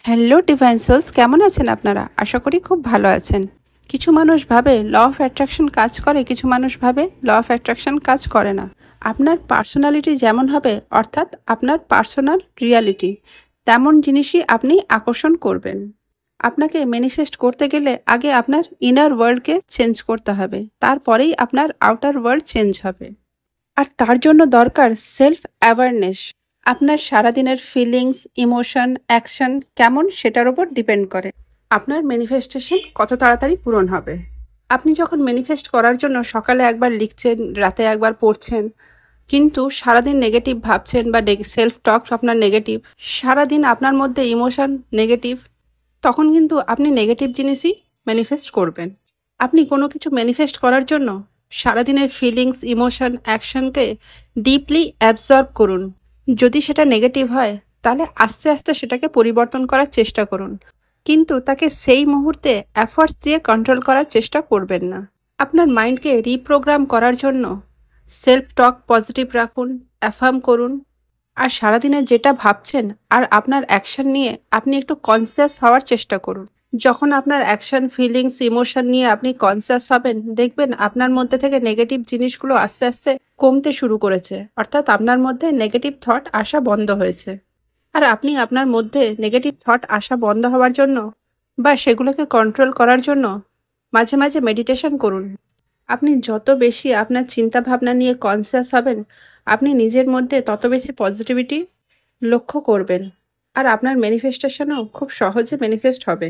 Hello divine sols, কেমন আছেন আপনারা? আশা করি খুব ভালো আছেন। কিছু মানুষ ভাবে ল অফ অ্যাট্রাকশন কাজ করে, কিছু মানুষ ভাবে ল অফ অ্যাট্রাকশন কাজ করে না। আপনার পার্সোনালিটি যেমন হবে, অর্থাৎ আপনার পার্সোনাল রিয়ালিটি, তেমন জিনিসই আপনি আকর্ষণ করবেন। আপনাকে ম্যানিফেস্ট করতে গেলে আগে আপনার ইনার ওয়ার্ল্ডকে চেঞ্জ করতে হবে, তারপরেই আপনার আউটার ওয়ার্ল্ড চেঞ্জ হবে। আর তার জন্য দরকার সেলফ অ্যাওয়ারনেস। আপনার সারাদিনের ফিলিংস, ইমোশন, অ্যাকশন কেমন সেটার উপর ডিপেন্ড করে আপনার ম্যানিফেস্টেশন কত তাড়াতাড়ি পূরণ হবে। আপনি যখন ম্যানিফেস্ট করার জন্য সকালে একবার লিখছেন, রাতে একবার পড়ছেন, কিন্তু সারাদিন নেগেটিভ ভাবছেন বা সেলফ টক আপনার নেগেটিভ, সারাদিন আপনার মধ্যে ইমোশন নেগেটিভ, তখন কিন্তু আপনি নেগেটিভ জিনিসই ম্যানিফেস্ট করবেন। আপনি কোনো কিছু ম্যানিফেস্ট করার জন্য সারাদিনের ফিলিংস, ইমোশন, অ্যাকশনকে ডিপলি অ্যাবজর্ব করুন। যদি সেটা নেগেটিভ হয়, তাহলে আস্তে আস্তে সেটাকে পরিবর্তন করার চেষ্টা করুন, কিন্তু তাকে সেই মুহূর্তে এফর্টস দিয়ে কন্ট্রোল করার চেষ্টা করবেন না। আপনার মাইন্ডকে রিপ্রোগ্রাম করার জন্য সেলফ টক পজিটিভ রাখুন, অ্যাফার্ম করুন, আর সারাদিনে যেটা ভাবছেন আর আপনার অ্যাকশন নিয়ে আপনি একটু কনসিয়াস হওয়ার চেষ্টা করুন। যখন আপনার অ্যাকশন, ফিলিংস, ইমোশন নিয়ে আপনি কনসিয়াস হবেন, দেখবেন আপনার মধ্যে থেকে নেগেটিভ জিনিসগুলো আস্তে আস্তে কমতে শুরু করেছে, অর্থাৎ আপনার মধ্যে নেগেটিভ থট আসা বন্ধ হয়েছে। আর আপনি আপনার মধ্যে নেগেটিভ থট আসা বন্ধ হওয়ার জন্য বা সেগুলোকে কন্ট্রোল করার জন্য মাঝে মাঝে মেডিটেশন করুন। আপনি যত বেশি আপনার চিন্তা ভাবনা নিয়ে কনসিয়াস হবেন, আপনি নিজের মধ্যে তত বেশি পজিটিভিটি লক্ষ্য করবেন, আর আপনার ম্যানিফেস্টেশনও খুব সহজে ম্যানিফেস্ট হবে।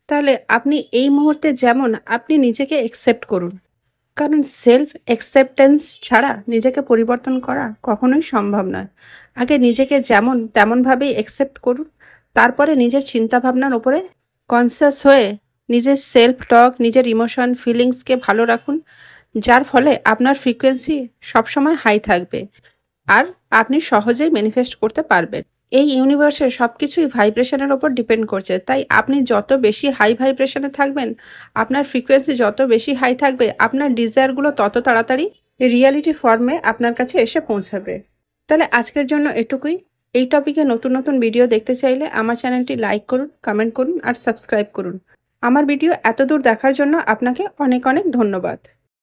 তাহলে আপনি এই মুহূর্তে যেমন, আপনি নিজেকে অ্যাকসেপ্ট করুন, কারণ সেলফ অ্যাকসেপ্টেন্স ছাড়া নিজেকে পরিবর্তন করা কখনোই সম্ভব নয়। আগে নিজেকে যেমন তেমনভাবেই অ্যাকসেপ্ট করুন, তারপরে নিজের চিন্তাভাবনার উপরে কনসিয়াস হয়ে নিজের সেলফ টক, নিজের ইমোশন, ফিলিংসকে ভালো রাখুন, যার ফলে আপনার ফ্রিকোয়েন্সি সবসময় হাই থাকবে আর আপনি সহজেই ম্যানিফেস্ট করতে পারবেন। এই ইউনিভার্সে সব কিছুই ভাইব্রেশনের ওপর ডিপেন্ড করছে, তাই আপনি যত বেশি হাই ভাইব্রেশনে থাকবেন, আপনার ফ্রিকোয়েন্সি যত বেশি হাই থাকবে, আপনার ডিজায়ারগুলো তত তাড়াতাড়ি রিয়ালিটি ফর্মে আপনার কাছে এসে পৌঁছাবে। তাহলে আজকের জন্য এটুকুই। এই টপিকে নতুন নতুন ভিডিও দেখতে চাইলে আমার চ্যানেলটি লাইক করুন, কমেন্ট করুন আর সাবস্ক্রাইব করুন। আমার ভিডিও এত দূর দেখার জন্য আপনাকে অনেক অনেক ধন্যবাদ।